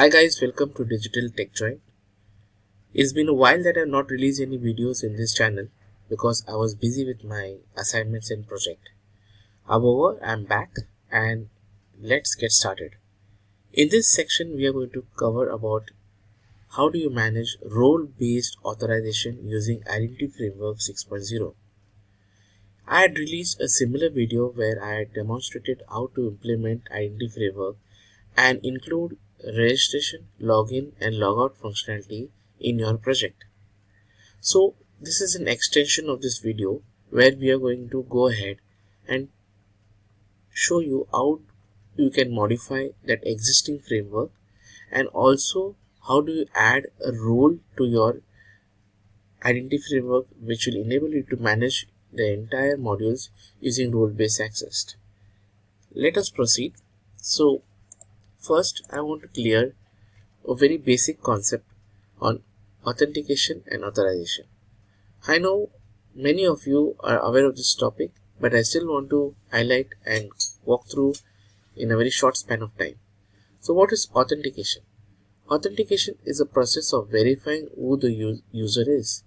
Hi guys, welcome to Digital TechJoint. It's been a while that I have not released any videos in this channel because I was busy with my assignments and project. However, I'm back and let's get started. In this section, we are going to cover about how do you manage role-based authorization using Identity Framework 6.0. I had released a similar video where I had demonstrated how to implement Identity Framework and include registration, login and logout functionality in your project. So this is an extension of this video where we are going to go ahead and show you how you can modify that existing framework and also how do you add a role to your identity framework which will enable you to manage the entire modules using role-based access. Let us proceed. So first I want to clear a very basic concept on authentication and authorization. I know many of you are aware of this topic, but I still want to highlight and walk through in a very short span of time. So what is authentication? Authentication is a process of verifying who the user is.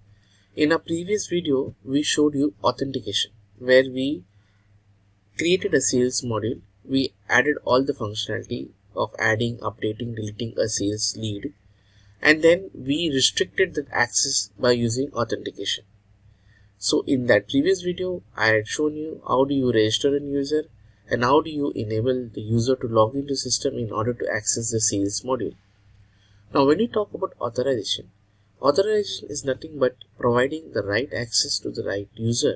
In a previous video, we showed you authentication, where we created a sales module. We added all the functionality of adding, updating, deleting a sales lead, and then we restricted that access by using authentication. So in that previous video, I had shown you how do you register a user and how do you enable the user to log into system in order to access the sales module. Now when we talk about authorization, authorization is nothing but providing the right access to the right user.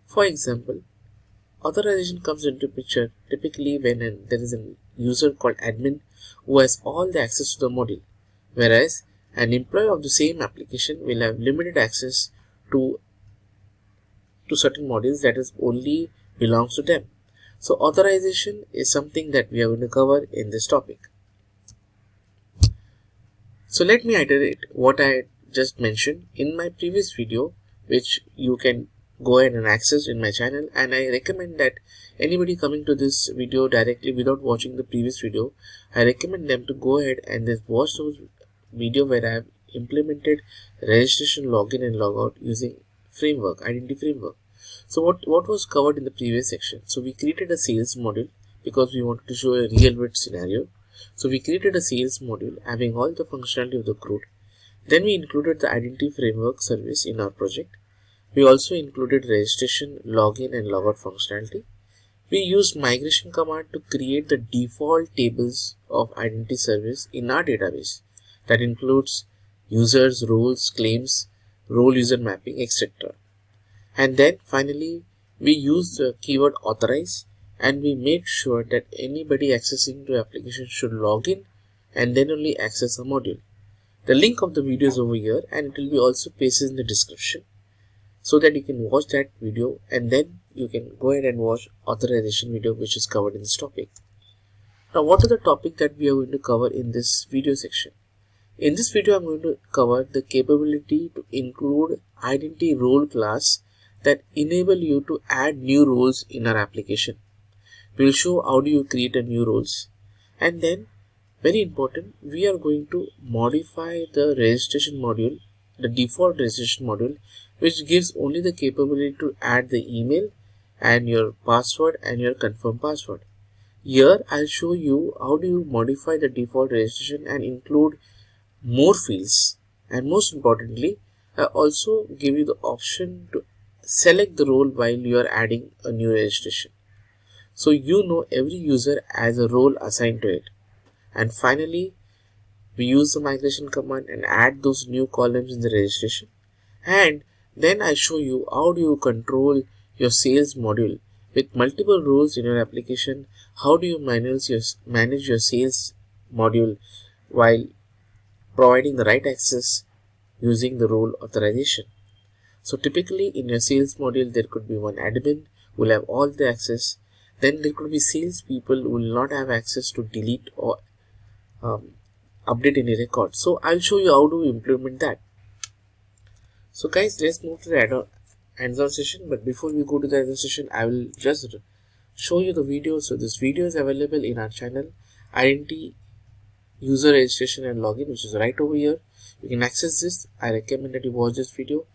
For example, authorization comes into picture typically when there is a user called admin who has all the access to the module, whereas an employee of the same application will have limited access to certain modules that is only belongs to them. So authorization is something that we are going to cover in this topic. So let me iterate what I just mentioned in my previous video, which you can go ahead and access in my channel, and I recommend that anybody coming to this video directly without watching the previous video, I recommend them to go ahead and just watch those video where I have implemented registration, login and logout using framework, identity framework. So what was covered in the previous section? So we created a sales module because we wanted to show a real world scenario. So we created a sales module having all the functionality of the CRUD. Then we included the identity framework service in our project. We also included registration, login and logout functionality. We used migration command to create the default tables of identity service in our database. That includes users, roles, claims, role user mapping, etc. And then finally we used the keyword authorize and we made sure that anybody accessing the application should log in and then only access a module. The link of the video is over here and it will be also pasted in the description so that you can watch that video and then you can go ahead and watch authorization video which is covered in this topic. Now what are the topic that we are going to cover in this video section? In this video I'm going to cover the capability to include identity role class that enable you to add new roles in our application. We will show how do you create a new roles, and then very important, we are going to modify the registration module, the default registration module, which gives only the capability to add the email and your password and your confirm password. Here I'll show you how do you modify the default registration and include more fields, and most importantly I also give you the option to select the role while you are adding a new registration. So you know every user has a role assigned to it. And finally, we use the migration command and add those new columns in the registration. And then I show you how do you control your sales module with multiple roles in your application. How do you manage your sales module while providing the right access using the role authorization. So typically in your sales module, there could be one admin who will have all the access. Then there could be sales people who will not have access to delete or update any record. So I'll show you how to implement that. So guys, let's move to the hands-on session. But before we go to the hands-on session, I will just show you the video. So this video is available in our channel, Identity user registration and login, which is right over here. You can access this. I recommend that you watch this video,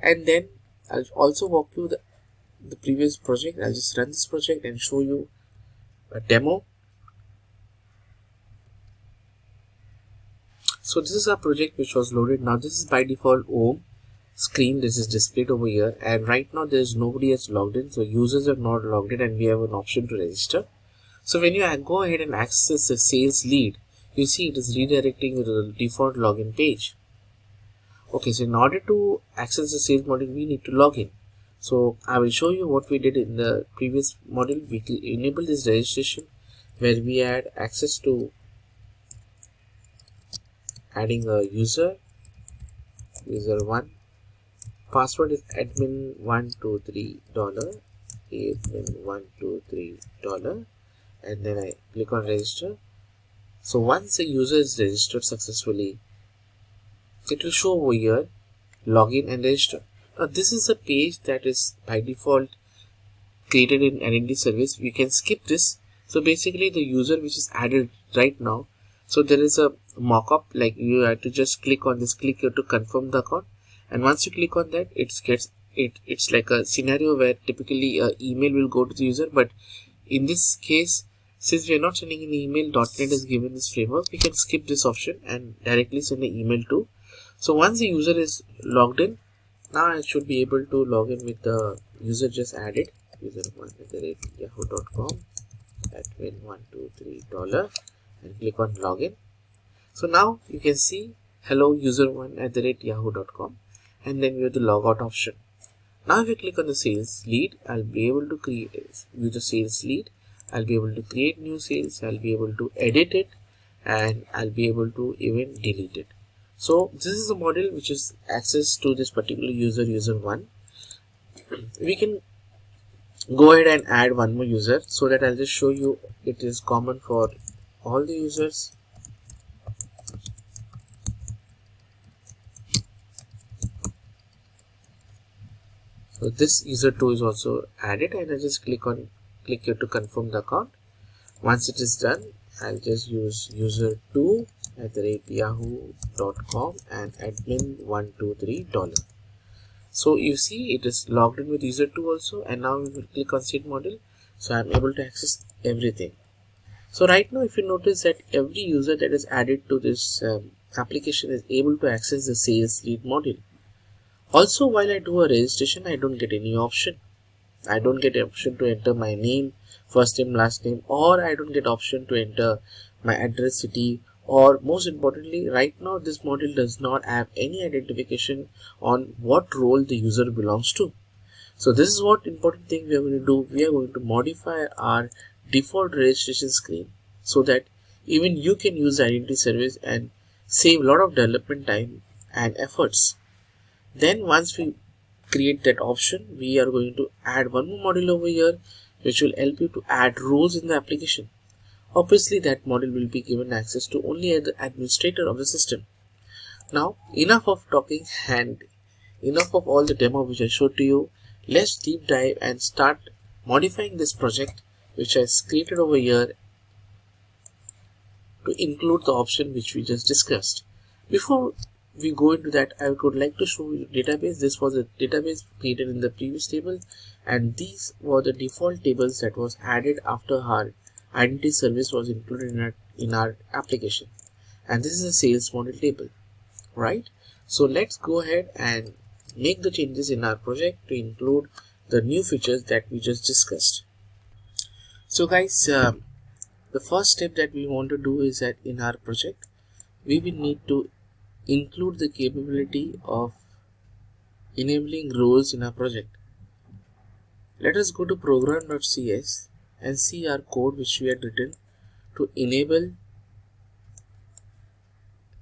and then I'll also walk you the previous project. I'll just run this project and show you a demo. So this is our project which was loaded. Now this is by default home screen. This is displayed over here, and right now there is nobody has logged in, so users are not logged in, and we have an option to register. So when you go ahead and access the sales lead, you see it is redirecting you to the default login page. Okay, so in order to access the sales module, we need to log in. So I will show you what we did in the previous module. We enable this registration where we had access to adding a user 1, password is admin123 admin123, and then I click on register. So once a user is registered successfully, it will show over here login and register. Now this is a page that is by default created in identity service. We can skip this. So basically the user which is added right now, so there is a mock-up, like you have to just click on this, click here to confirm the account, and once you click on that, it's like a scenario where typically an email will go to the user, but in this case, since we are not sending an email, .NET is given this framework, we can skip this option and directly send an email to. So once the user is logged in, now I should be able to log in with the user just added, user1@yahoo.com admin123 and click on login. So now you can see hello user1@yahoo.com, and then we have the logout option. Now if you click on the sales lead, I'll be able to view the sales lead. I'll be able to create new sales. I'll be able to edit it, and I'll be able to even delete it. So this is a model which is access to this particular user1. We can go ahead and add one more user, so that I'll just show you it is common for all the users. So this user2 is also added, and I just click here to confirm the account. Once it is done, I'll just use user2@yahoo.com and admin123. So you see it is logged in with user2 also, and now we will click on set model. So I'm able to access everything. So right now if you notice that every user that is added to this application is able to access the sales lead module. Also, while I do a registration, I don't get any option. I don't get an option to enter my name, first name, last name, or I don't get option to enter my address, city, or most importantly, right now this module does not have any identification on what role the user belongs to. So this is what important thing we are going to do. We are going to modify our default registration screen so that even you can use the identity service and save a lot of development time and efforts. Then once we create that option, we are going to add one more module over here which will help you to add roles in the application. Obviously that module will be given access to only the administrator of the system. Now enough of talking and enough of all the demo which I showed to you. Let's deep dive and start modifying this project which I created over here to include the option which we just discussed. Before we go into that, I would like to show you database. This was a database created in the previous table, and these were the default tables that was added after our identity service was included in our application. And this is a sales model table, right? So let's go ahead and make the changes in our project to include the new features that we just discussed. So guys, the first step that we want to do is that in our project we will need to include the capability of enabling roles in our project. Let us go to program.cs and see our code which we had written to enable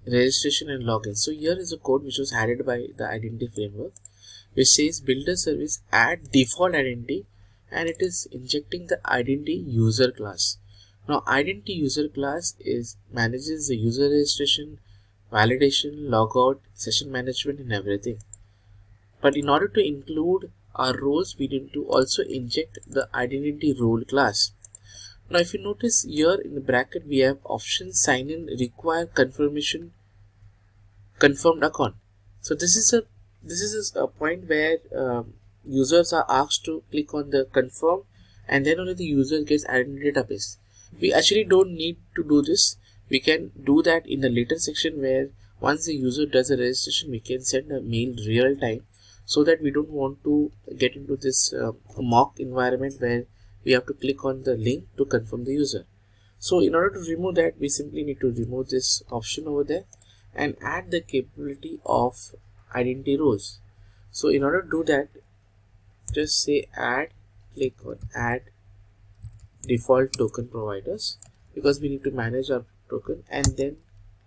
registration and login. So here is a code which was added by the identity framework, which says build a service add default identity, and it is injecting the identity user class. Now identity user class manages the user registration, validation, logout, session management and everything. But in order to include our roles, we need to also inject the identity role class. Now if you notice here in the bracket we have option sign in require confirmation confirmed account. So this is a point where users are asked to click on the confirm, and then only the user gets added in the database. We actually don't need to do this. We can do that in the later section, where once the user does a registration we can send a mail real time, so that we don't want to get into this mock environment where we have to click on the link to confirm the user. So in order to remove that, we simply need to remove this option over there and add the capability of identity roles. So in order to do that, just say add, click on add default token providers, because we need to manage our token, and then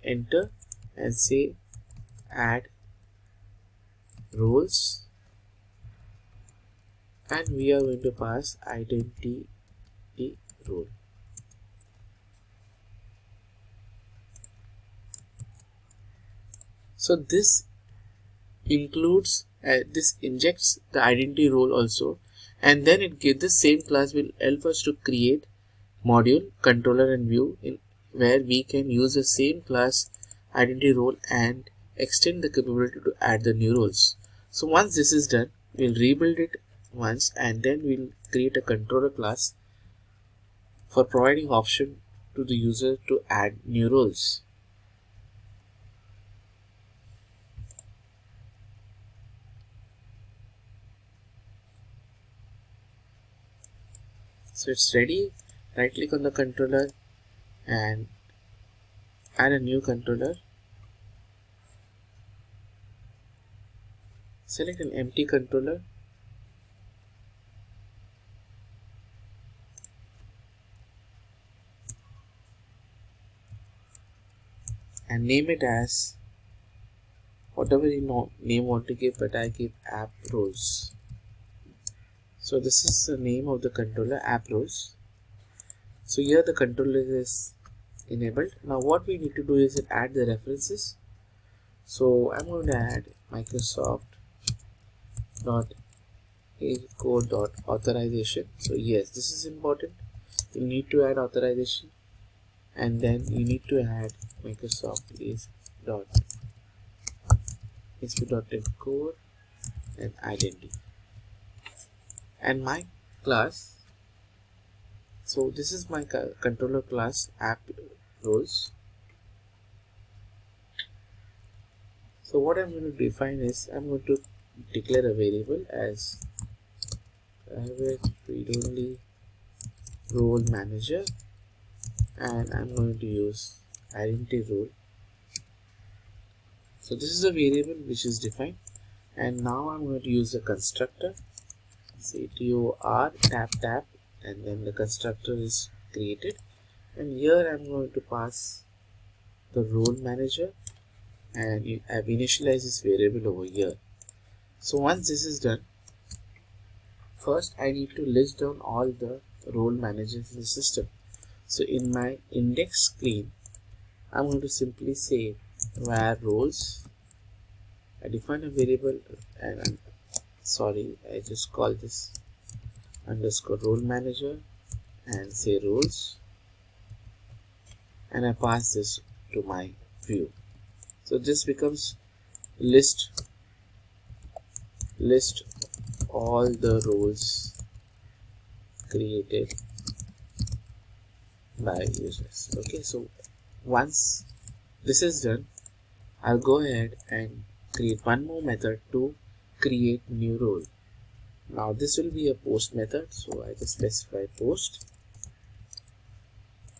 enter and say add roles, and we are going to pass identity role. So this includes this injects the identity role also, and then it gives the same class will help us to create module, controller and view in where we can use the same class identity role and extend the capability to add the new roles. So once this is done, we'll rebuild it once, and then we'll create a controller class for providing option to the user to add new roles. So it's ready. Right click on the controller and add a new controller. Select an empty controller and name it as whatever you name want to give, but I give app roles. So this is the name of the controller, app roles. So here the controller is enabled. Now what we need to do is add the references. So I'm going to add Microsoft.authorization. So yes, this is important. You need to add authorization, and then you need to add Microsoft core and identity and my class. So this is my controller class app roles. So what I'm going to define is I'm going to declare a variable as private read-only role manager, and I'm going to use identity role. So this is a variable which is defined, and now I'm going to use the constructor ctor tap, and then the constructor is created, and here I'm going to pass the role manager, and I've initialized this variable over here. So once this is done, first I need to list down all the role managers in the system. So in my index screen, I'm going to simply say var roles. I define a variable, and I just call this underscore role manager and say roles, and I pass this to my view. So this becomes list all the roles created by users. Okay, so once this is done, I'll go ahead and create one more method to create new role. Now this will be a post method, so I just specify post,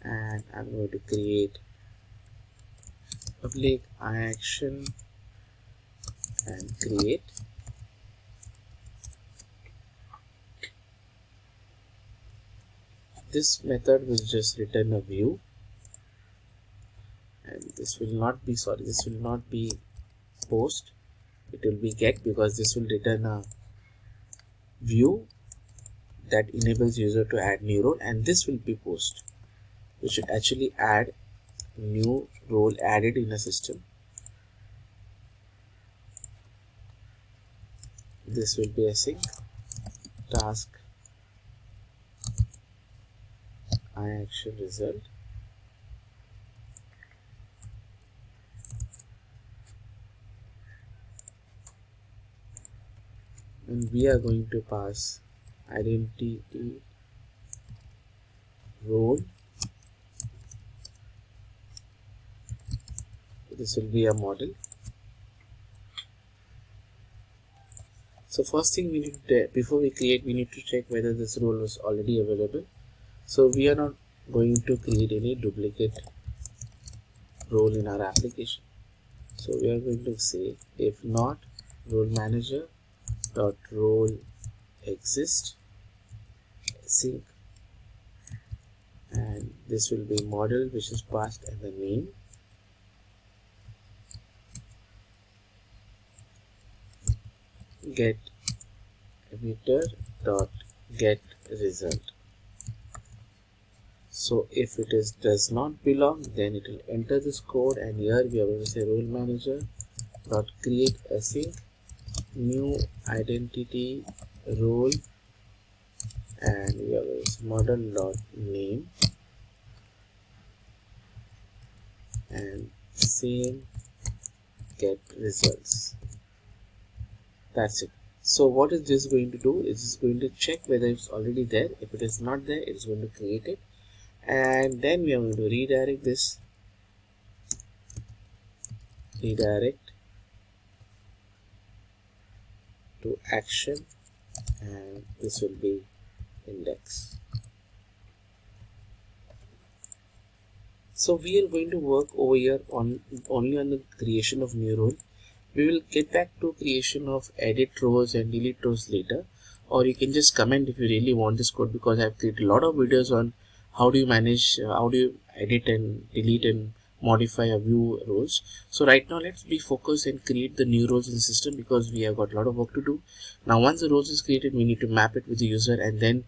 and I'm going to create public action and create. This method will just return a view, and this will not be post, it will be get, because this will return a view that enables user to add new role, and this will be post, which should actually add new role added in a system. This will be async task action result, and we are going to pass identity role. This will be a model. So first thing we need to, before we create, we need to check whether this role was already available. So we are not going to create any duplicate role in our application. So we are going to say if not role manager dot role exist sync, and this will be model which is passed and the name, get emitter dot get result. So if it does not belong, then it will enter this code, and here we are going to say role manager dot create async new identity role, and we are going to say model dot name and same get results. That's it. So what is this going to do? It is going to check whether it's already there. If it is not there, it is going to create it, and then we are going to redirect this, redirect to action, and this will be index. So we are going to work over here on only on the creation of new role. We will get back to creation of edit rows and delete rows later, or you can just comment if you really want this code, because I've created a lot of videos on how do you manage, how do you edit and delete and modify a view rows. So right now let's be focused and create the new roles in the system, because we have got a lot of work to do. Now once the roles is created, we need to map it with the user and then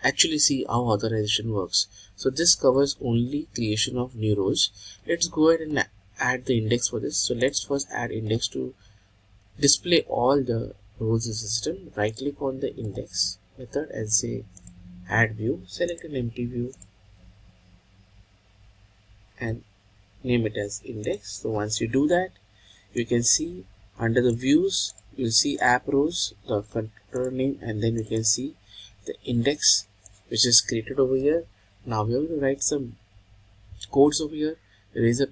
actually see how authorization works. So this covers only creation of new rows. Let's go ahead and add the index for this. So let's first add index to display all the rows in the system. Right click on the index method and say add view, select an empty view and name it as index. So once you do that, you can see under the views, you'll see app rows, the controller name, and then you can see the index which is created over here. Now we are going to write some codes over here, razor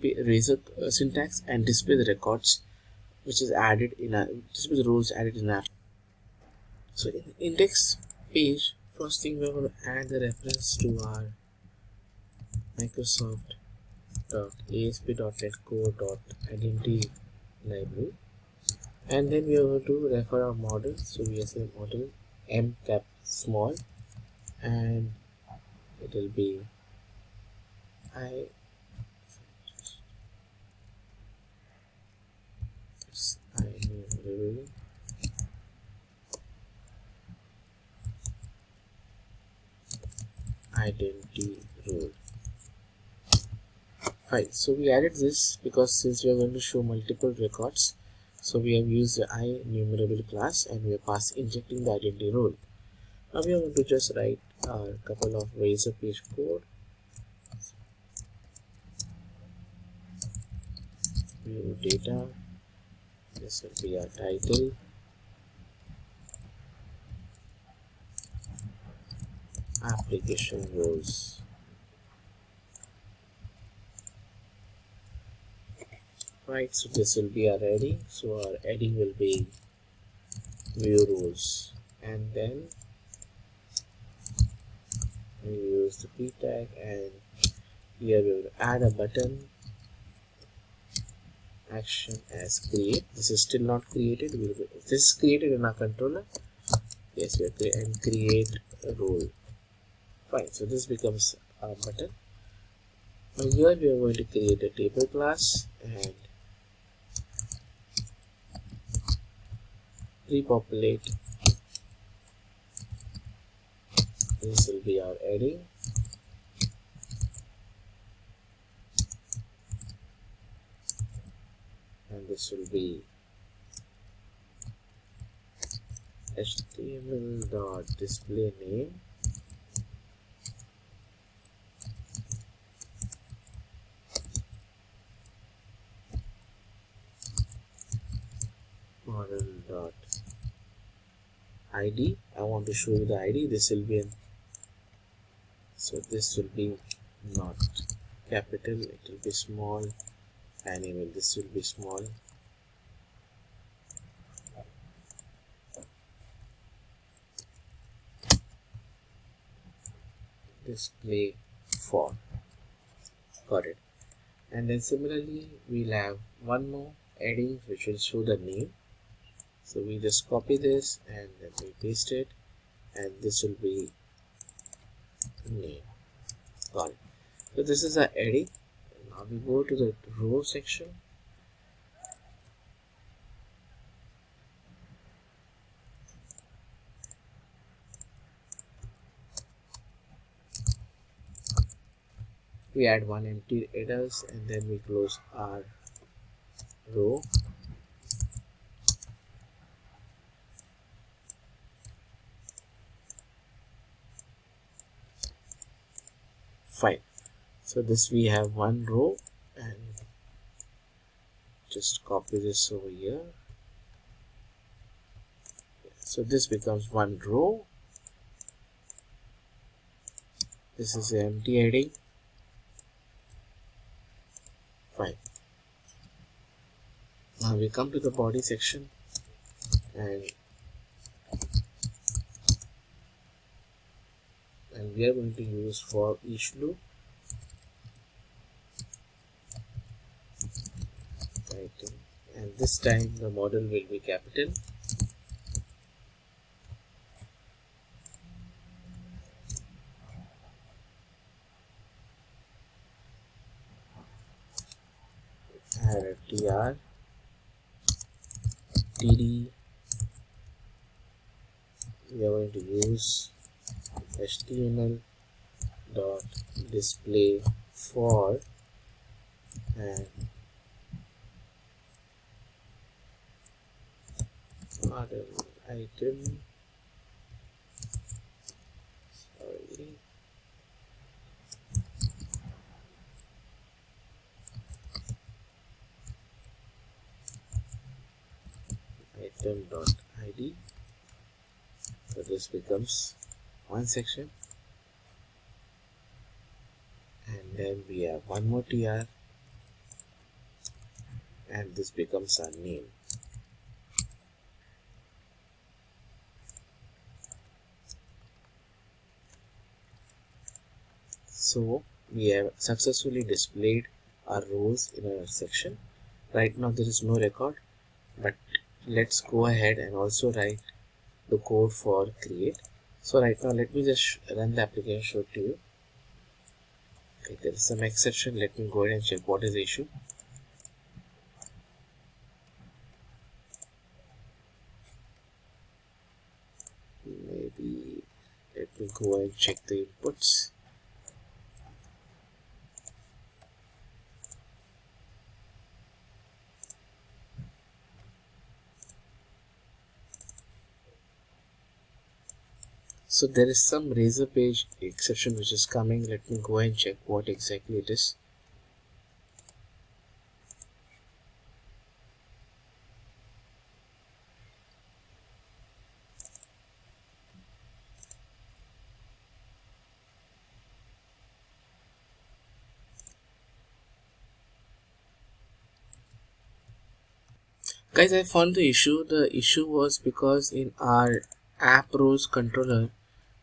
syntax, and display the records which is added in a display the rows added in app. So in the index page, first thing we're going to add the reference to our Microsoft.asp.net core.identity library, and then we are going to refer our model. So we are saying model m cap small, and it will be identity role. Fine. So we added this because since we are going to show multiple records, so we have used the IEnumerable class and we are injecting the identity role. Now we are going to just write a couple of razor page code. View data. This will be our title. Application roles. Right, so this will be our heading. So our heading will be view roles, and then we use the p tag, and here we will add a button action as create. This is still not created. This is created in our controller. Yes, we are and create a role. Fine, so this becomes a button. Now here we are going to create a table class and repopulate. This will be our heading, and this will be html.display name, model dot ID. I want to show you the ID. This will be so this will be not capital, it will be small, and even this will be small. Display for, got it. And then similarly we'll have one more heading which will show the name. So we just copy this and then we paste it, and this will be name. Got it. So this is our heading. Now we go to the row section. We add one empty headers and then we close our row. Fine. So this we have one row, and just copy this over here. So this becomes one row. This is the empty heading. Fine. Now we come to the body section, and we are going to use for each loop. And this time the model will be capital. Add a tr, td. We are going to use html dot display for, and model item, sorry, item dot id. So this becomes one section, and then we have one more tr, and this becomes our name. So we have successfully displayed our rows in our section. Right now there is no record, but let's go ahead and also write the code for create. So right now let me just run the application, show it to you. Okay, there is some exception. Let me go ahead and check what is the issue. Maybe let me go and check the inputs. So there is some razor page exception which is coming. Let me go and check what exactly it is. Guys, I found the issue. The issue was because in our app rows controller,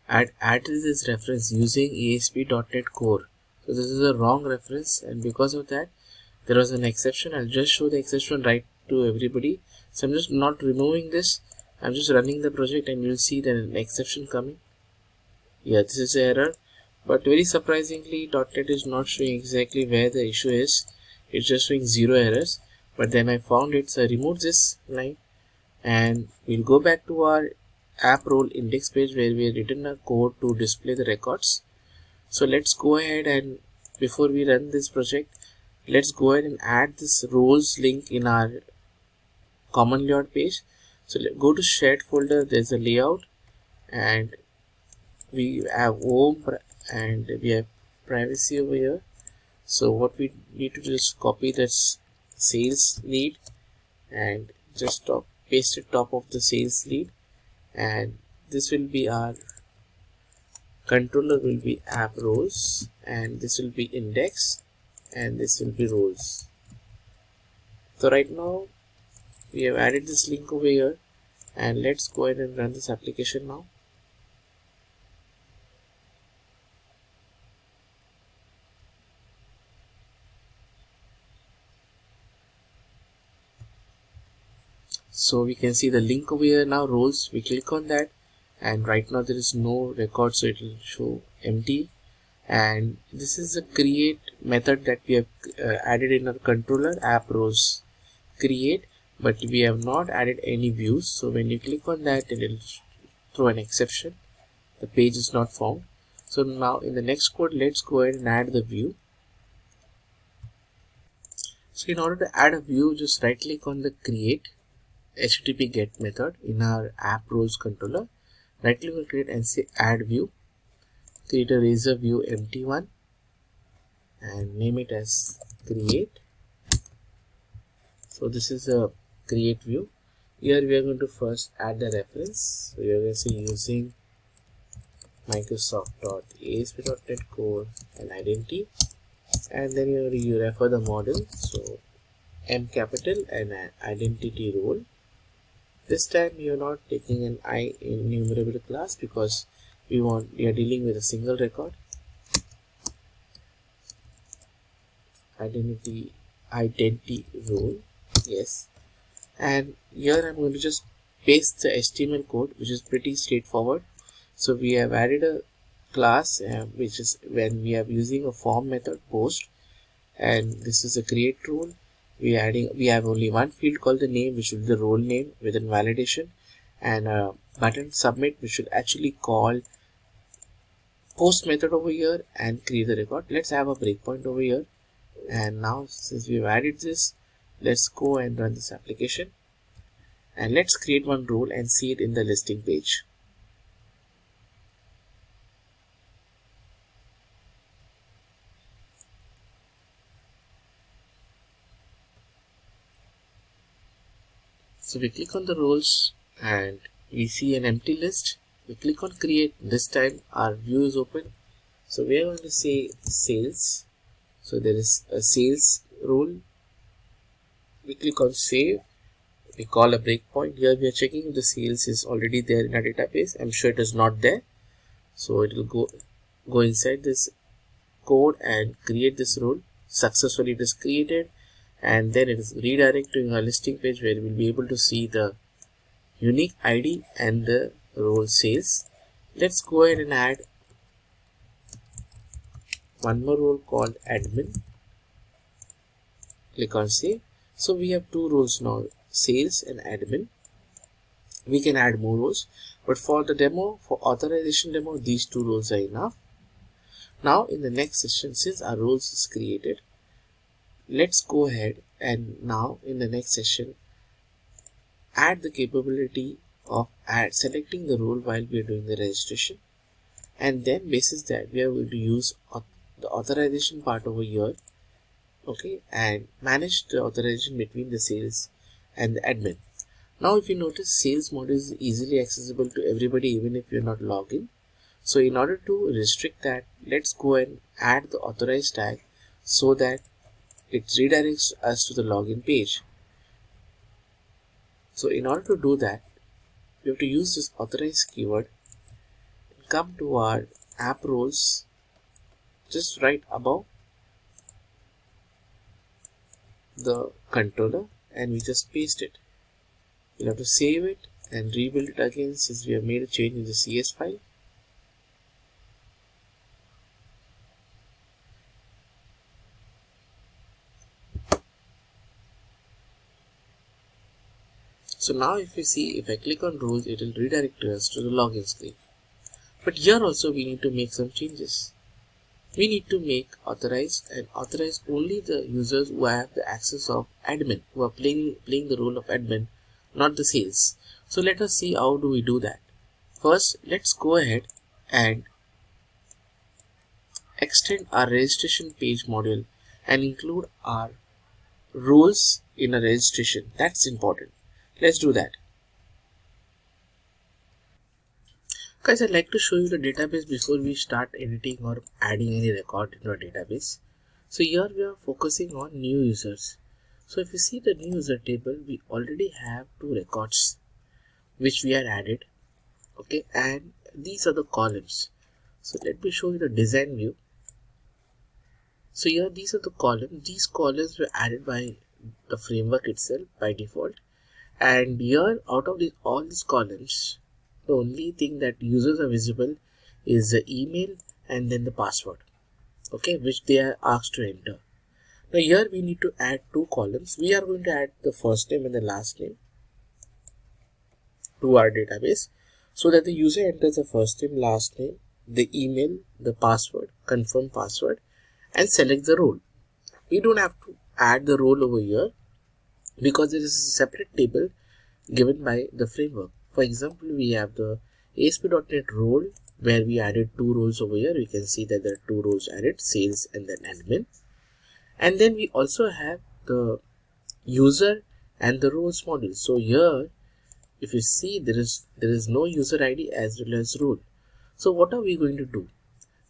I added this reference using ASP.NET Core. So this is a wrong reference, and because of that there was an exception. I'll just show the exception right to everybody. So I'm just not removing this. I'm just running the project, and you'll see the exception coming. Yeah, this is the error, but very surprisingly .NET is not showing exactly where the issue is. It's just showing 0 errors. But then I found it, so I removed this line, and we'll go back to our app role index page where we have written a code to display the records. So let's go ahead, and before we run this project, let's go ahead and add this roles link in our common layout page. So go to shared folder, there's a layout, and we have home and we have privacy over here. So what we need to just copy this sales lead and just paste it top of the sales lead, and this will be our controller will be app roles, and this will be index, and this will be roles. So right now we have added this link over here, and let's go ahead and run this application now. So we can see the link over here now, roles. We click on that, and right now there is no record, so it will show empty. And this is a create method that we have added in our controller app rows create, but we have not added any views. So when you click on that, it will throw an exception, the page is not found. So now in the next code, let's go ahead and add the view. So in order to add a view, just right click on the create HTTP get method in our app rows controller, right click on create and say add view, create a razor view empty one and name it as create. So this is a create view. Here we are going to first add the reference. So we are going to say using Microsoft.asp.NET Core and identity, and then you refer the model, so M capital and an identity role. This time you are not taking an I enumerable class because we are dealing with a single record. Identity role, yes. And here I'm going to just paste the HTML code, which is pretty straightforward. So we have added a class which is when we are using a form method post, and this is a create role. We have only one field called the name, which will be the role name within validation, and a button submit, which should actually call post method over here and create the record. Let's have a breakpoint over here, and now since we've added this, let's go and run this application, and let's create one role and see it in the listing page. So we click on the roles and we see an empty list. We click on create. This time our view is open. So we are going to say sales. So there is a sales role. We click on save. We call a breakpoint. Here we are checking if the sales is already there in our database. I'm sure it is not there. So it will go inside this code and create this role. Successfully it is created, and then it is redirecting our listing page where we will be able to see the unique ID and the role sales. Let's go ahead and add one more role called admin. Click on save. So we have two roles now, sales and admin. We can add more roles, but for the demo, for authorization demo, these two roles are enough. Now in the next session, since our roles is created, let's go ahead and now in the next session add the capability of selecting the role while we are doing the registration, and then basis that we are going to use the authorization part over here, okay, and manage the authorization between the sales and the admin. Now if you notice, sales mode is easily accessible to everybody even if you're not logged in. So in order to restrict that, let's go and add the authorized tag so that it redirects us to the login page. So in order to do that, we have to use this authorized keyword, come to our app roles just right above the controller, and we just paste it. We'll have to save it and rebuild it again since we have made a change in the CS file. So now if you see, if I click on roles, it will redirect us to the login screen. But here also we need to make some changes. We need to make authorized and authorize only the users who have the access of admin, who are playing the role of admin, not the sales. So let us see how do we do that. First, let's go ahead and extend our registration page module and include our roles in a registration. That's important. Let's do that. Guys, I'd like to show you the database before we start editing or adding any record into our database. So here we are focusing on new users. So if you see the new user table, we already have 2 records which we are added. Okay, and these are the columns. So let me show you the design view. So here these are the columns. These columns were added by the framework itself by default. And here out of all these columns, the only thing that users are visible is the email and then the password, okay, which they are asked to enter. Now here we need to add 2 columns. We are going to add the first name and the last name to our database so that the user enters the first name, last name, the email, the password, confirm password, and select the role. We don't have to add the role over here because there is a separate table given by the framework. For example, we have the ASP.NET role where we added 2 roles over here. We can see that there are 2 roles added, sales and then admin. And then we also have the user and the roles model. So here, if you see, there is no user ID as well as role. So what are we going to do?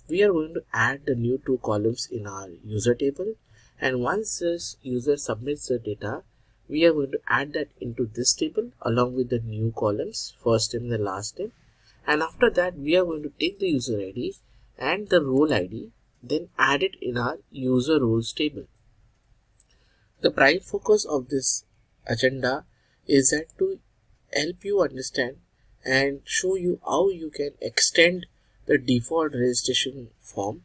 We are going to add the new 2 columns in our user table, and once this user submits the data, we are going to add that into this table along with the new columns, first name and the last name. And after that, we are going to take the user ID and the role ID, then add it in our user roles table. The prime focus of this agenda is that to help you understand and show you how you can extend the default registration form.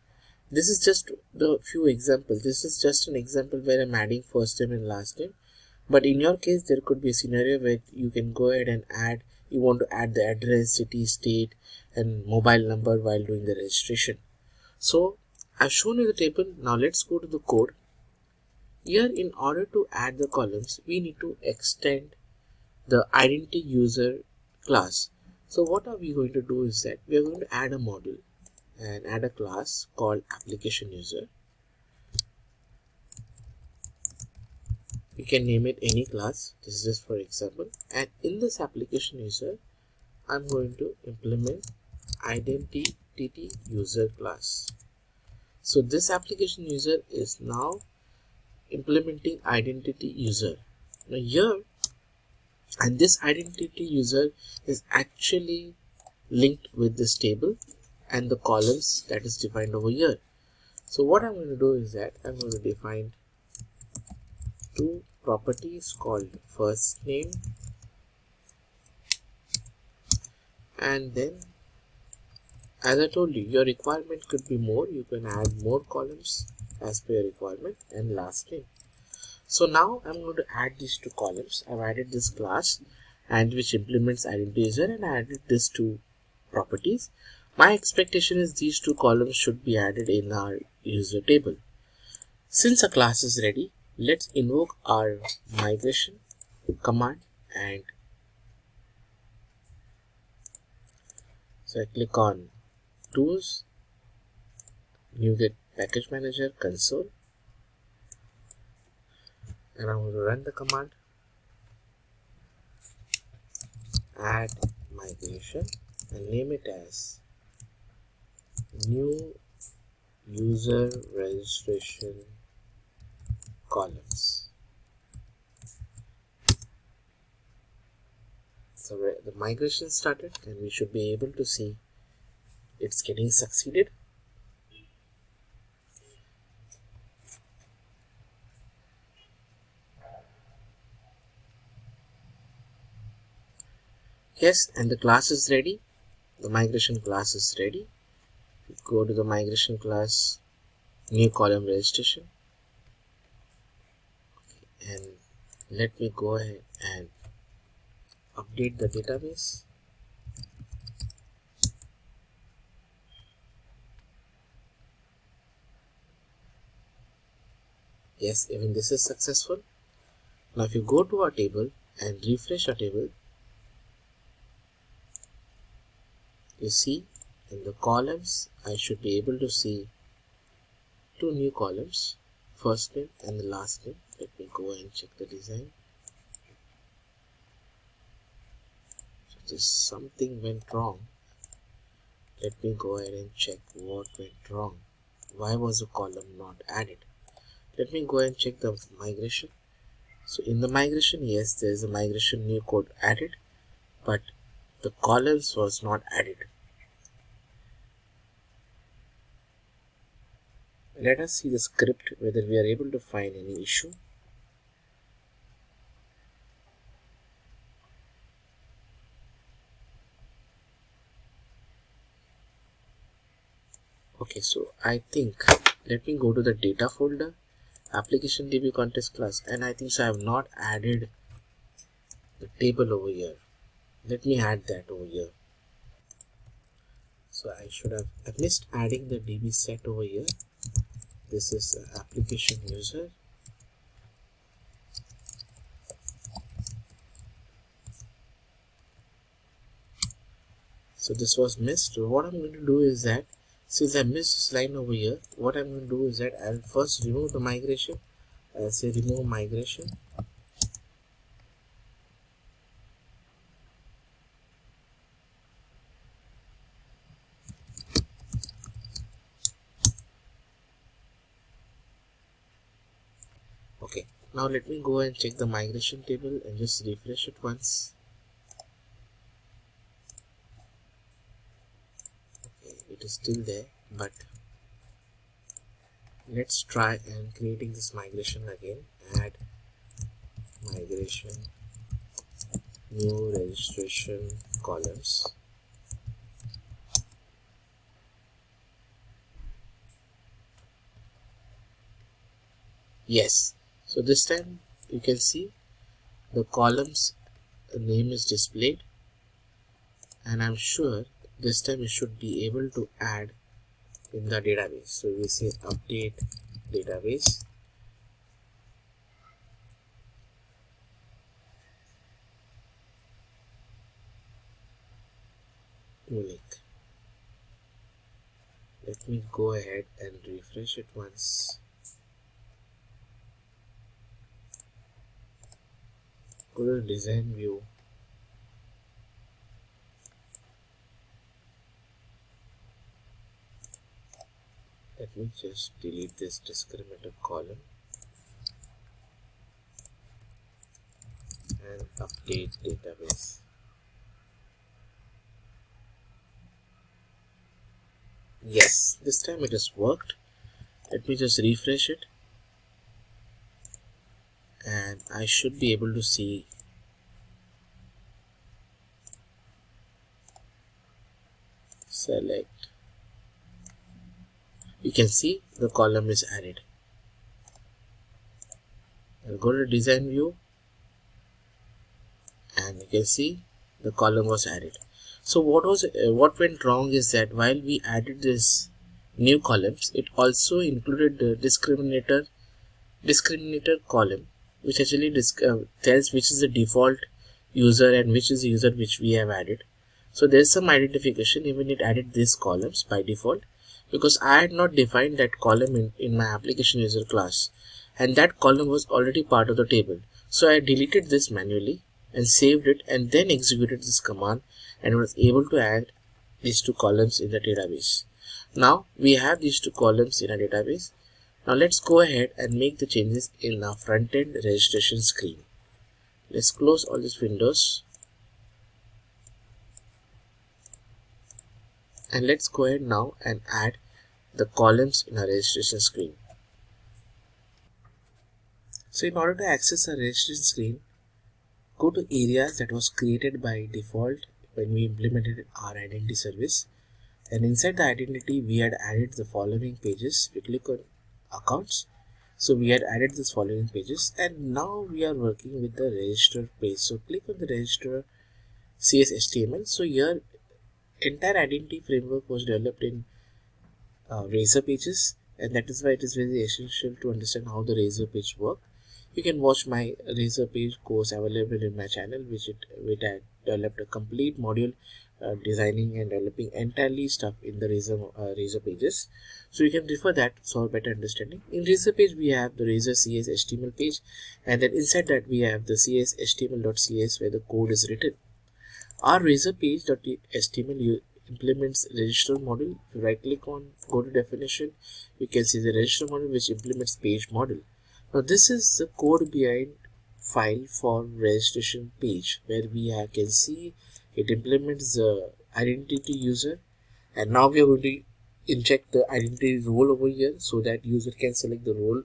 This is just the few examples. This is just an example where I'm adding first name and last name. But in your case, there could be a scenario where you can go ahead and you want to add the address, city, state, and mobile number while doing the registration. So I've shown you the table. Now let's go to the code. Here, in order to add the columns, we need to extend the identity user class. So what are we going to do is that we are going to add a model and add a class called application user. You can name it any class. This is just for example. And in this application user, I'm going to implement identity user class. So this application user is now implementing identity user. Now here, and this identity user is actually linked with this table and the columns that is defined over here. So what I'm going to do is that I'm going to define 2 properties called first name, and then as I told you, your requirement could be more. You can add more columns as per your requirement, and last name. So now I'm going to add these 2 columns. I've added this class and which implements identity user, and I added these 2 properties. My expectation is these 2 columns should be added in our user table. Since a class is ready, let's invoke our migration command, and so I click on tools, NuGet package manager, console, and I'm going to run the command add migration and name it as new user registration columns. So the migration started, and we should be able to see it's getting succeeded. Yes, and the class is ready. The migration class is ready. Go to the migration class, new column registration, and let me go ahead and update the database. Yes, even this is successful. Now if you go to our table and refresh our table, you see in the columns I should be able to see 2 new columns, first name and the last name. Let me go and check the design. just something went wrong. Let me go ahead and check what went wrong. Why was the column not added? Let me go ahead and check the migration. So in the migration, yes, there is a migration new code added, but the columns was not added. Let us see the script whether we are able to find any issue. Okay, so I think let me go to the data folder, application DB context class, and I think so I have not added the table over here. Let me add that over here. So I missed adding the DB set over here. This is application user. So this was missed. So what I'm going to do is that since I missed this line over here, what I'm going to do is that I'll first remove the migration. I'll say remove migration. Okay, now let me go and check the migration table and just refresh it once. Okay, it is still there, but let's try and creating this migration again. Add migration, new registration columns. Yes, so this time you can see the columns name is displayed, and I'm sure this time you should be able to add in the database. So we say update database. Link. Let me go ahead and refresh it once. Go to design view. Let me just delete this discriminator column and update database. Yes, this time it has worked. Let me just refresh it, and I should be able to see select. You can see the column is added. I'll go to design view, and you can see the column was added. So what went wrong is that while we added this new columns, it also included the discriminator column, which actually tells which is the default user and which is the user which we have added. So there's some identification, even it added these columns by default, because I had not defined that column in my application user class, and that column was already part of the table. So I deleted this manually and saved it, and then executed this command and was able to add these two columns in the database. Now we have these two columns in our database. Now let's go ahead and make the changes in our front-end registration screen. Let's close all these windows, and let's go ahead now and add the columns in our registration screen. So in order to access our registration screen, go to areas that was created by default when we implemented our identity service, and inside the identity we had added the following pages. We click on accounts. So we had added this following pages, and now we are working with the register page. So click on the register CS HTML. So here entire identity framework was developed in Razor pages, and that is why it is very essential to understand how the Razor page work. You can watch my Razor page course available in my channel, which I developed a complete module designing and developing entirely stuff in the Razor pages. So you can refer that for better understanding. In Razor page we have the Razor CS HTML page, and then inside that we have the CS HTML.cs where the code is written. Our Razor page.html implements register model. If you right click on go to definition, you can see the register model which implements page model. Now this is the code behind file for registration page, where can see it implements the identity user, and now we are going to inject the identity role over here so that user can select the role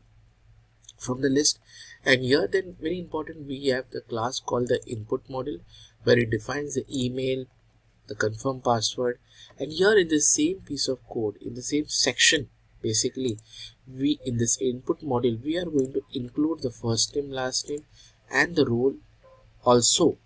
from the list. And here then, very important, we have the class called the input model, where it defines the email, the confirm password, and here in the same piece of code, in the same section, basically we in this input model we are going to include the first name, last name, and the role also.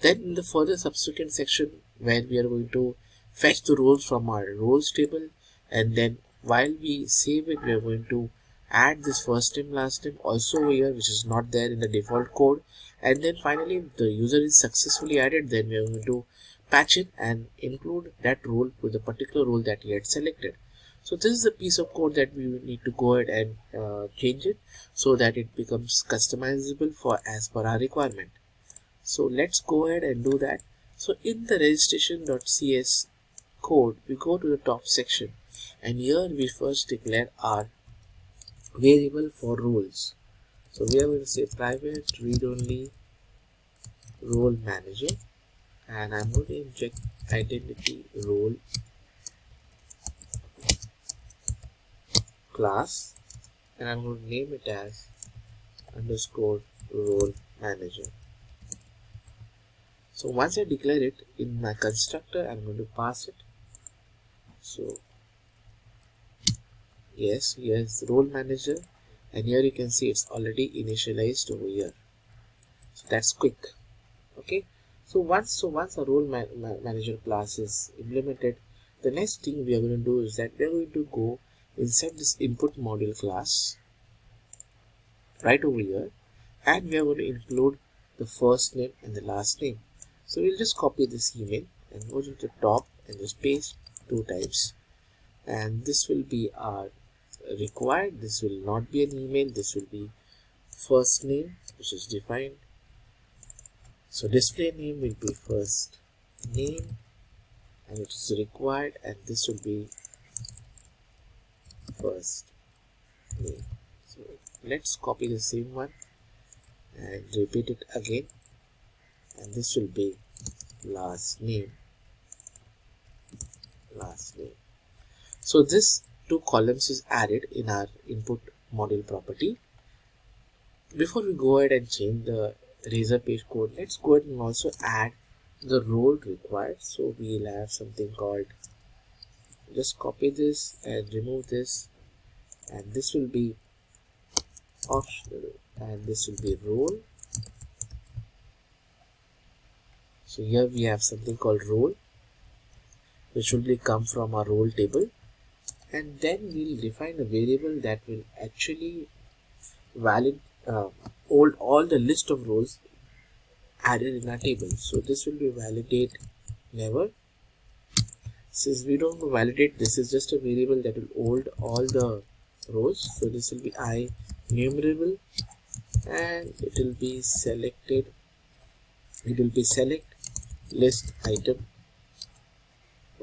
Then in the further subsequent section, where we are going to fetch the roles from our roles table, and then while we save it, we are going to add this first name, last name also over here, which is not there in the default code. And then finally, if the user is successfully added, then we are going to patch it and include that role with the particular role that he had selected. So this is a piece of code that we need to go ahead and change it so that it becomes customizable for as per our requirement. So let's go ahead and do that. So in the registration.cs code, we go to the top section, and here we first declare our variable for roles. So we are going to say private read only role manager, and I'm going to inject identity role class, and I'm going to name it as underscore role manager. So once I declare it in my constructor, I'm going to pass it. So yes, here's role manager, and here you can see it's already initialized over here. So that's quick. Okay. So once a role manager class is implemented, the next thing we are going to do is that we are going to go inside this input module class right over here, and we are going to include the first name and the last name. So we'll just copy this email and go to the top and just paste 2 times, and this will be our required. This will not be an email, this will be first name which is defined. So display name will be first name, and it is required, and this will be first name. So let's copy the same one and repeat it again, and this will be last name. So this 2 columns is added in our input model property. Before we go ahead and change the Razor page code, let's go ahead and also add the role required. So we'll have something called, just copy this and remove this, and this will be optional, and this will be role. So here we have something called role, which will come from our role table, and then we'll define a variable that will actually hold all the list of roles added in our table. So this will be validate never. Since we don't validate, this is just a variable that will hold all the rows. So this will be I numerable, and it will be selected. It will be select list item.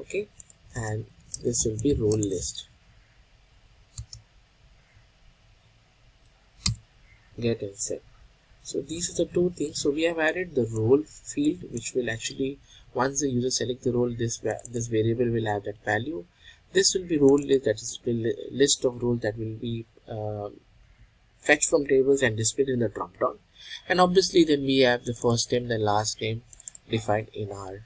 Okay, and this will be role list. Get and set. So these are the 2 things. So we have added the role field, which will actually, once the user select the role, this variable will have that value. This will be role list, that is the list of roles that will be fetched from tables and displayed in the drop down. And obviously then we have the first name, the last name defined in our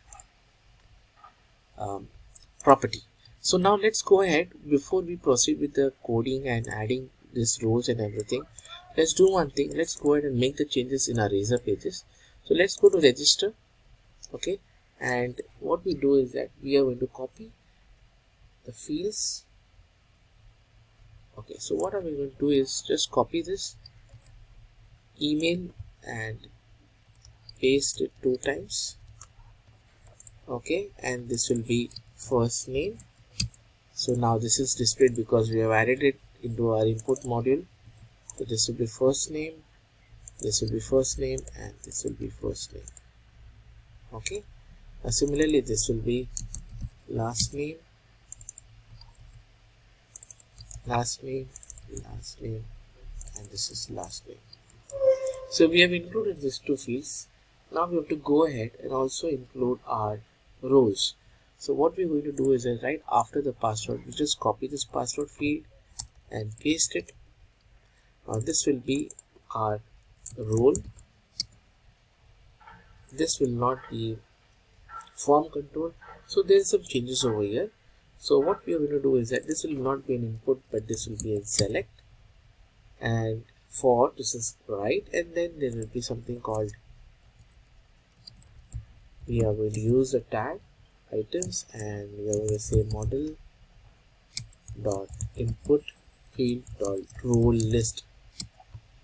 property. So now let's go ahead, before we proceed with the coding and adding these rows and everything, let's do one thing. Let's go ahead and make the changes in our Razor pages. So let's go to register. Okay, and what we do is that we are going to copy the fields. Okay, so what are we going to do is just copy this email and paste it 2 times. Okay, and this will be first name. So now this is displayed because we have added it into our input module. So this will be first name, this will be first name, and this will be first name. Okay, Similarly, this will be last name, last name, last name, and this is last name. So we have included these two fields. Now we have to go ahead and also include our roles. So what we're going to do is that right after the password, we just copy this password field and paste it. Now this will be our role. This will not be form control. So there's some changes over here. So what we are going to do is that this will not be an input, but this will be a select, and for this is right, and then there will be something called, we are going to use the tag items, and we are going to say model dot input field dot role list.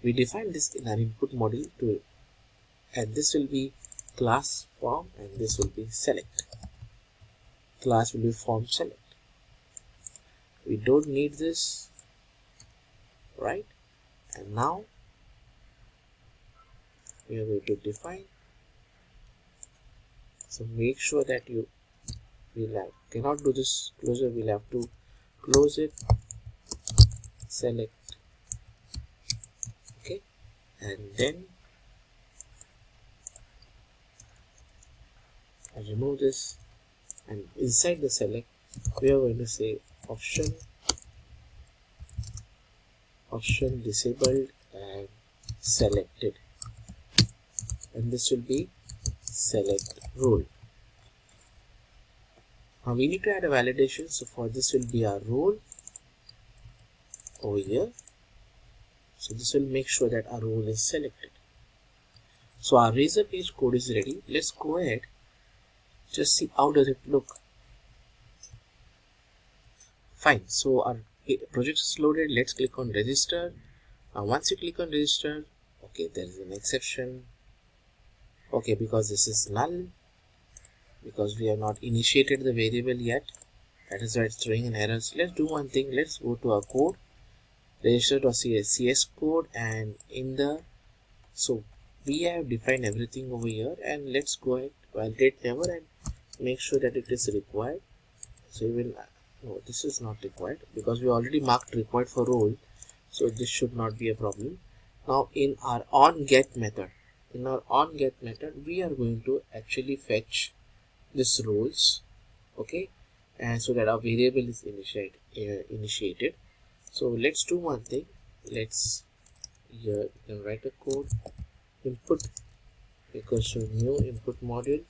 We define this in our input model to, and this will be class form, and this will be select. Class will be form select. We don't need this, right? And now we are going to define. So make sure that you cannot do this closure. We'll have to close it, select, okay, and then I remove this, and inside the select we are going to say option disabled and selected, and this will be select role. Now we need to add a validation, so for this will be our role over here. So this will make sure that our role is selected. So our razor page code is ready. Let's go ahead, just see how does it look. Fine, so our project is loaded. Let's click on register. Once you click on register, okay, there is an exception, okay, because this is null, because we have not initiated the variable yet, that is why it's throwing an error. So let's do one thing. Let's go to our code, register.cs code, and in the, so we have defined everything over here, and let's go ahead, validate never, and make sure that it is required. So even no, this is not required because we already marked required for role, so this should not be a problem. Now in our onGet method, we are going to actually fetch this roles, okay, and so that our variable is initiated. So let's do one thing. Let's, here you can write a code, input equals to new input module,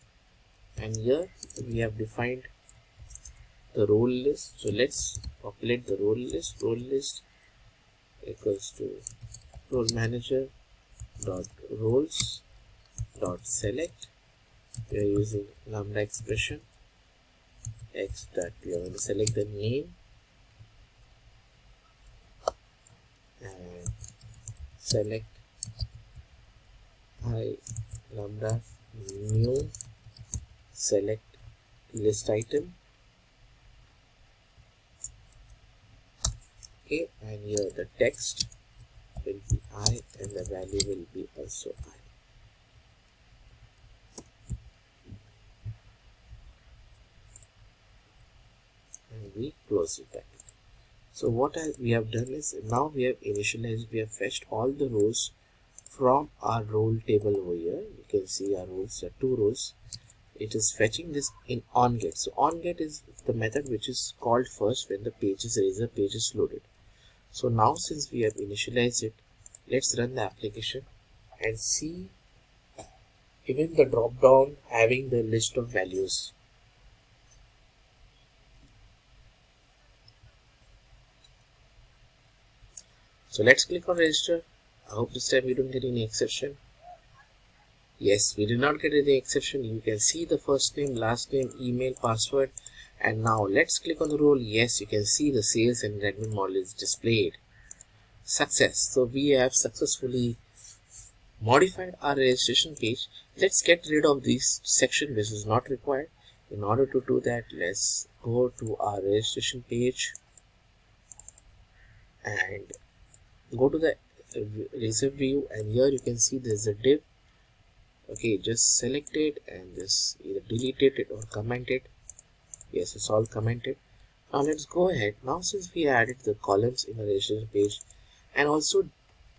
and here we have defined the role list. So let's populate the role list. Role list equals to role manager dot roles dot select. We are using lambda expression x that we are going to select the name and select I lambda new select list item, okay, and here the text will be I and the value will be also I. And we close it back. So what we have done is, now we have initialized, we have fetched all the rows from our role table over here. You can see our rows, there are two rows. It is fetching this in onGet. So onGet is the method which is called first when the razor page is loaded. So now since we have initialized it, let's run the application and see even the drop down having the list of values. So let's click on register. I hope this time we don't get any exception. Yes, we did not get any exception. You can see the first name, last name, email, password, and now let's click on the role. Yes, you can see the sales and admin model is displayed. Success. So we have successfully modified our registration page. Let's get rid of this section which is not required. In order to do that, let's go to our registration page and go to the razor view, and here you can see there's a div Okay, just select it and just either delete it or comment it. Yes, it's all commented. Now let's go ahead. Now since we added the columns in the registration page and also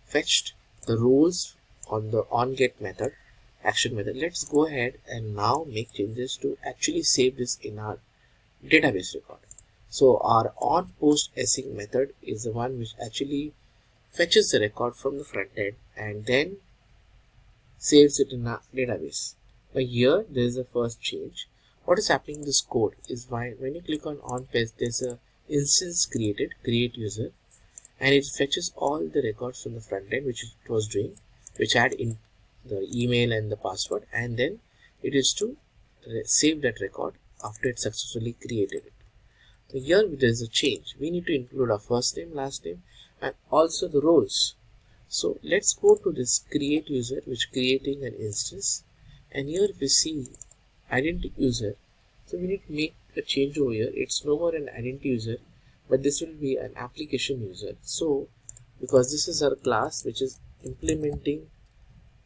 fetched the roles on the onGet method, action method, let's go ahead and now make changes to actually save this in our database record. So our onPostAsync method is the one which actually fetches the record from the front end and then saves it in our database. Now here there is a first change. What is happening in this code is when you click on onPaste, there's a instance created, create user, and it fetches all the records from the front end which it was doing, which had in the email and the password, and then it is to save that record after it successfully created it. So here there is a change. We need to include our first name, last name, and also the roles. So let's go to this create user, which creating an instance, and here we see identity user. So we need to make a change over here. It's no more an identity user, but this will be an application user. So because this is our class which is implementing,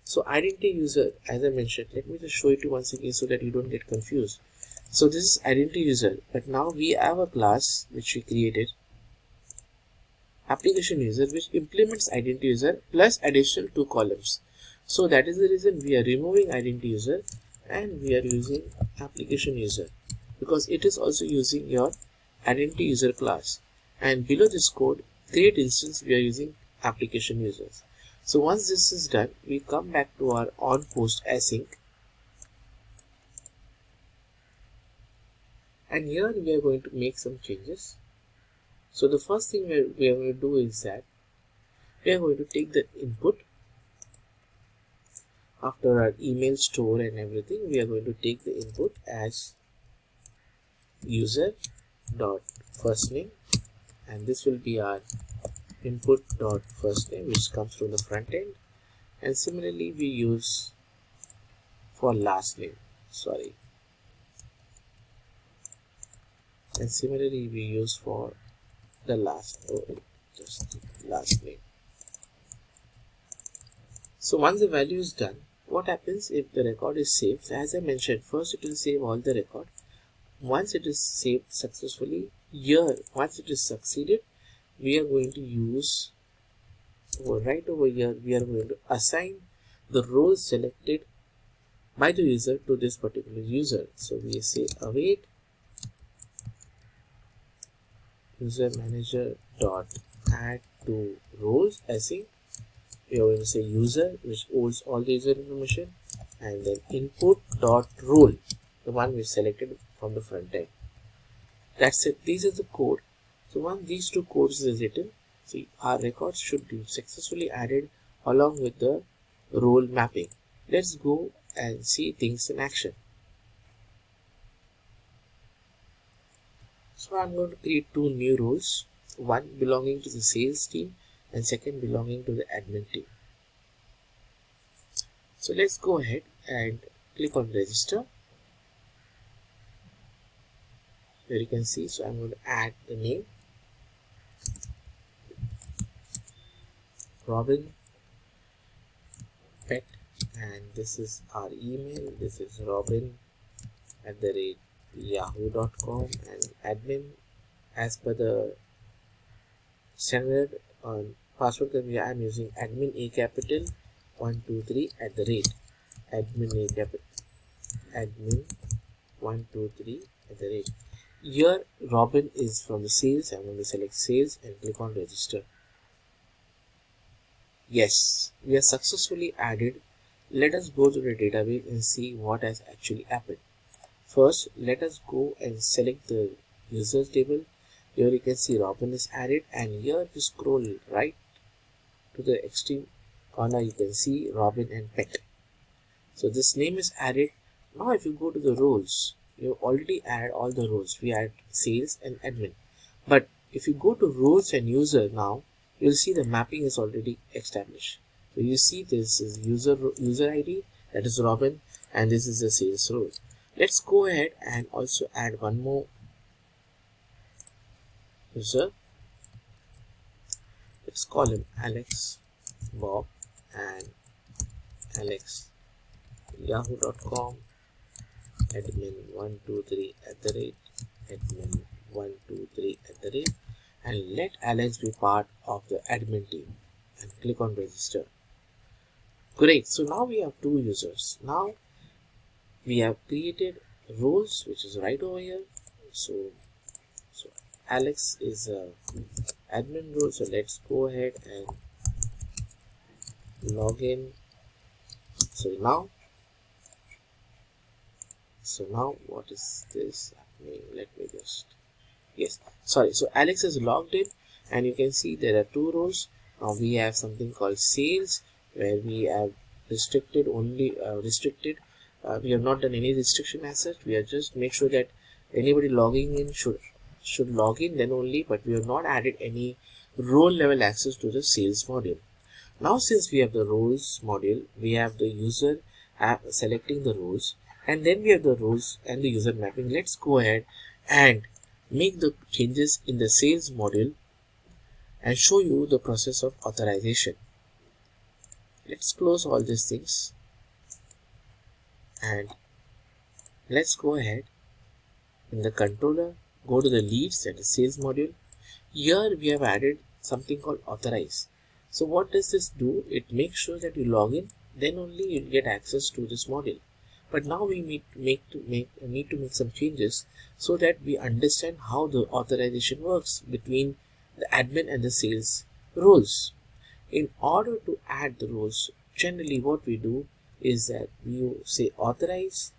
so identity user, as I mentioned, let me just show it to you once again so that you don't get confused. So this is identity user, but now we have a class which we created, application user, which implements identity user plus additional 2 columns. So that is the reason we are removing identity user and we are using application user, because it is also using your identity user class, and below this code create instance we are using application users. So once this is done, we come back to our onPostAsync, and here we are going to make some changes. So the first thing we are going to do is that we are going to take the input after our email store and everything. We are going to take the input as user dot first name, and this will be our input dot first name, which comes from the front end, and similarly we use for last name, and similarly we use for the last name. So once the value is done, what happens if the record is saved? As I mentioned, first it will save all the record. Once it is saved successfully, here once it is succeeded, we are going to use right over here, we are going to assign the role selected by the user to this particular user. So we say await user manager dot add to roles async. We are going to say user, which holds all the user information, and then input dot role, the one we selected from the front end. That's it. These are the code. So once these two codes is written, see, our records should be successfully added along with the role mapping. Let's go and see things in action. So I'm going to create 2 new roles, one belonging to the sales team and second belonging to the admin team. So let's go ahead and click on register. Here you can see, so I'm going to add the name Robin Pet, and this is our email. This is robin@yahoo.com, and admin, as per the standard password, I'm using admin a capital 123 admin 123 . Here Robin is from the sales. I'm going to select sales and click on register. Yes, we are successfully added. Let us go to the database and see what has actually happened. First, let us go and select the users table. Here you can see Robin is added, and here if you scroll right to the extreme corner, you can see Robin and Pet. So this name is added. Now if you go to the roles, you already add all the roles. We add sales and admin. But if you go to roles and user now, you'll see the mapping is already established. So you see this is user ID, that is Robin, and this is the sales role. Let's go ahead and also add one more user. Let's call him Alex, Bob, and Alex yahoo.com admin123 admin123 and let Alex be part of the admin team and click on register. Great. So now we have two users. Now we have created roles, which is right over here. So Alex is a admin role. So let's go ahead and log in. So now what is this happening? Let me just, yes, sorry. So Alex is logged in and you can see there are two roles. Now we have something called sales, where we have restricted only we have not done any restriction as such. We have just made sure that anybody logging in should log in then only, but we have not added any role level access to the sales module. Now since we have the roles module, we have the user app selecting the roles, and then we have the roles and the user mapping. Let's go ahead and make the changes in the sales module and show you the process of authorization. Let's close all these things and let's go ahead in the controller, go to the leads and the sales module. Here we have added something called authorize. So what does this do? It makes sure that you log in, then only you get access to this module. But now we need to make some changes so that we understand how the authorization works between the admin and the sales roles. In order to add the roles, generally what we do is that you say authorize,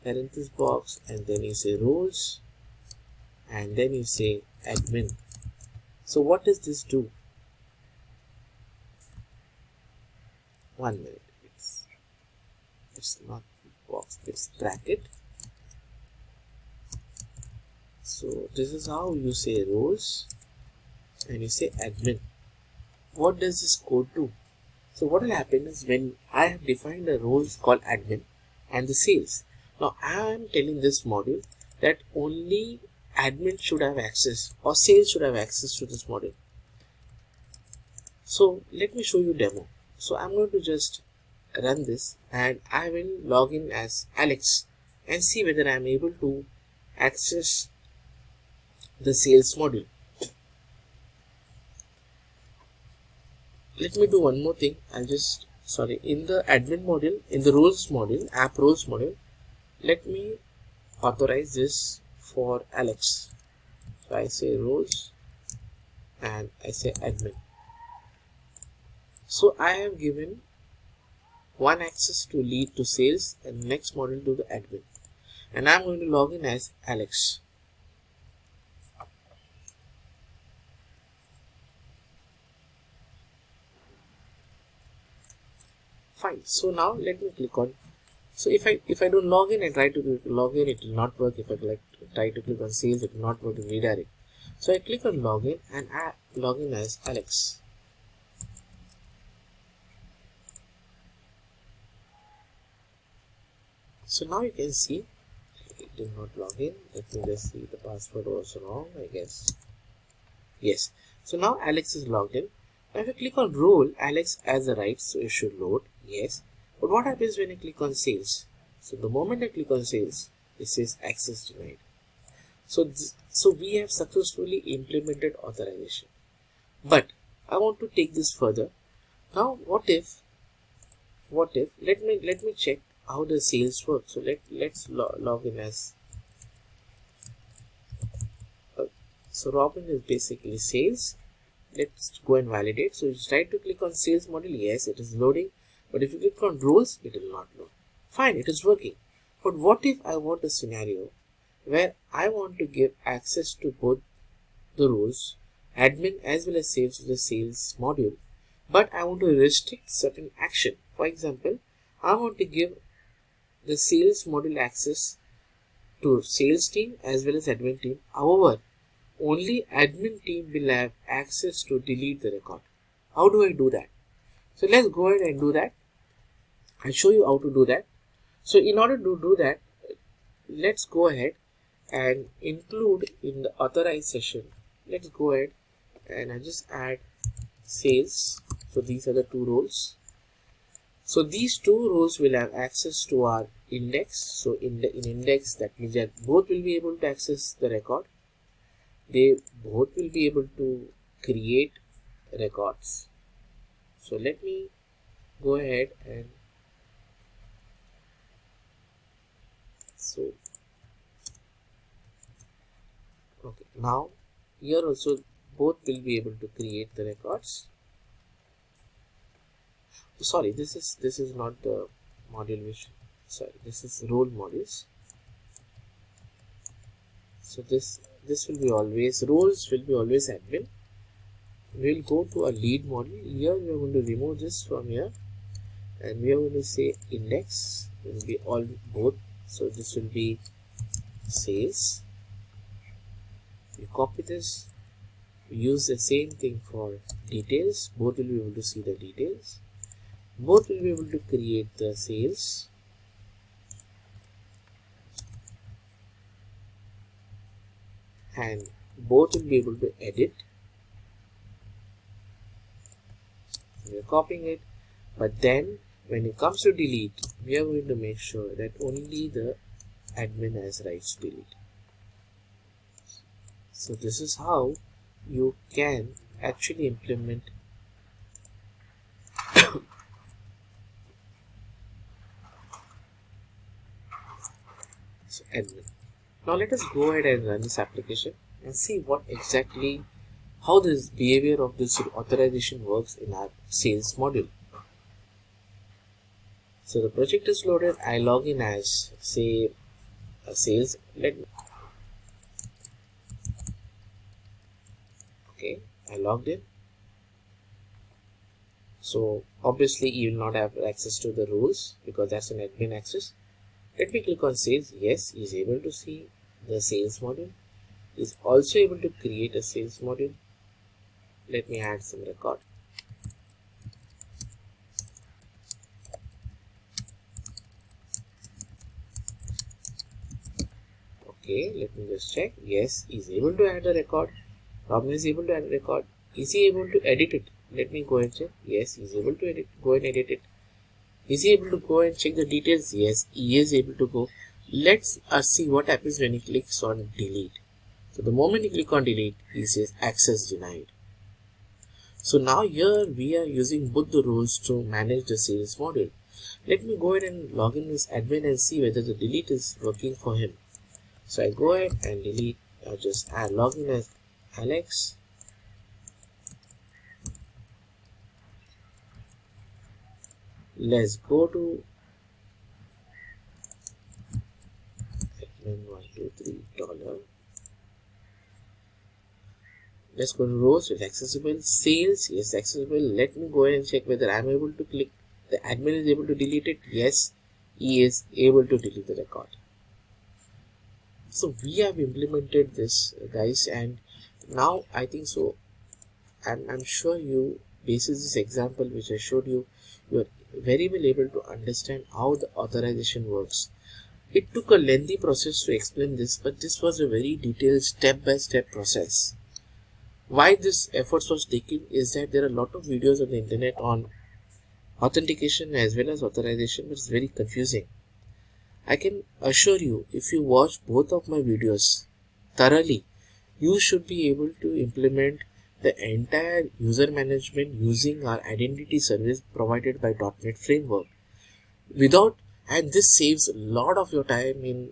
parenthesis box, and then you say roles, and then you say admin. So what does this do? 1 minute. It's not box, it's bracket. So this is how you say roles and you say admin. What does this code do? So what will happen is, when I have defined a roles called admin and the sales, now I am telling this module that only admin should have access or sales should have access to this module. So let me show you demo. So I'm going to just run this and I will log in as Alex and see whether I am able to access the sales module. Let me do one more thing. In the admin module, in the roles module, app roles module, let me authorize this for Alex. So I say roles and I say admin. So I have given one access to lead to sales and next module to the admin, and I'm going to log in as Alex. Fine. So now let me click on. So if I don't log in and try to log in, it will not work. If I try to click on sales, it will not work to redirect. So I click on login and I log in as Alex. So now you can see it did not log in. Let me just see, the password was wrong, I guess. Yes. So now Alex is logged in. Now if I click on role, Alex has the rights, so it should load. Yes. But what happens when I click on sales? So the moment I click on sales, it says access denied. So we have successfully implemented authorization. But I want to take this further. Now what if let me check how the sales work. So let's log in as so Robin is basically sales. Let's go and validate. So you try to click on sales module. Yes, it is loading. But if you click on roles, it will not load. Fine, it is working. But what if I want a scenario where I want to give access to both the roles, admin as well as sales, to the sales module, but I want to restrict certain action. For example, I want to give the sales module access to sales team as well as admin team. However, only admin team will have access to delete the record. How do I do that? So let's go ahead and do that. I'll show you how to do that. So in order to do that, let's go ahead and include in the authorize session. Let's go ahead and I just add sales. So these are the two roles. So these two rows will have access to our index. So in index, that means that both will be able to access the record. They both will be able to create records. So let me go ahead and okay, now here also both will be able to create the records. Sorry, this is not the module which, sorry, this is role modules. So this will be always, roles will be always admin. We'll go to a lead module. Here we are going to remove this from here, and we are going to say index will be all both. So this will be sales. We copy this. We use the same thing for details. Both will be able to see the details. Both will be able to create the sales. And both will be able to edit. We are copying it, but then when it comes to delete, we are going to make sure that only the admin has rights to delete. So this is how you can actually implement so admin. Now let us go ahead and run this application and see what exactly, how this behavior of this authorization works in our sales module. So the project is loaded. I log in as, say, a sales. Okay, I logged in. So obviously you will not have access to the rules because that's an admin access. Let me click on sales. Yes, he is able to see the sales module. He is also able to create a sales module. Let me add some record. Okay, let me just check. Yes, he is able to add a record. Robin is able to add a record. Is he able to edit it? Let me go and check. Yes, he is able to edit. Go and edit it. Is he able to go and check the details? Yes, he is able to go. Let's see what happens when he clicks on delete. So the moment you click on delete, he says access denied. So now here we are using both the roles to manage the sales module. Let me go ahead and log in as admin and see whether the delete is working for him. So I go ahead and delete, just log in as Alex. Let's go to admin $123. Let's go to rows with accessible. Sales, yes, accessible. Let me go ahead and check whether I'm able to click. The admin is able to delete it. Yes, he is able to delete the record. So we have implemented this, guys, and now I think so. I'm sure you, basis this example which I showed you, you are very well able to understand how the authorization works. It took a lengthy process to explain this, but this was a very detailed step-by-step process. Why this effort was taken is that there are a lot of videos on the internet on authentication as well as authorization, but it's very confusing. I can assure you, if you watch both of my videos thoroughly, you should be able to implement the entire user management using our identity service provided by .NET Framework. And this saves a lot of your time in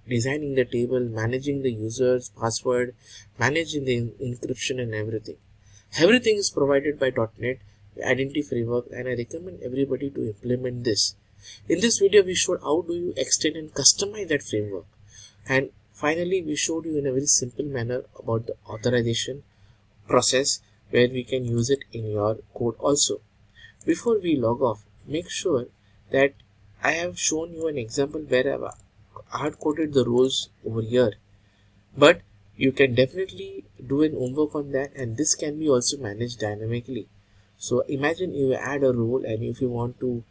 designing the table, managing the user's password, managing the encryption and everything. Everything is provided by .NET Identity Framework, and I recommend everybody to implement this. In this video, we showed how do you extend and customize that framework. And finally, we showed you in a very simple manner about the authorization process where we can use it in your code also. Before we log off, make sure that I have shown you an example where I have hard-coded the roles over here. But you can definitely do an homework on that, and this can be also managed dynamically. So imagine you add a role, and if you want to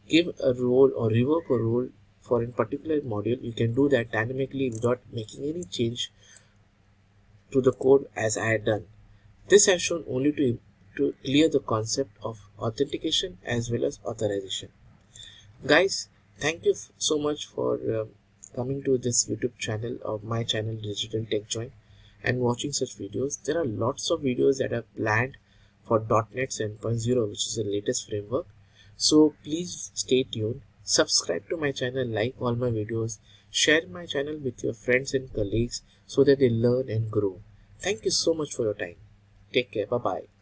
give a role or revoke a role for a particular module, you can do that dynamically without making any change to the code as I had done. This has shown only to clear the concept of authentication as well as authorization. Guys, thank you so much for coming to this YouTube channel of my channel Digital TechJoint and watching such videos. There are lots of videos that are planned for .NET 7.0, which is the latest framework. So please stay tuned, subscribe to my channel, like all my videos, share my channel with your friends and colleagues so that they learn and grow. Thank you so much for your time. Take care. Bye bye.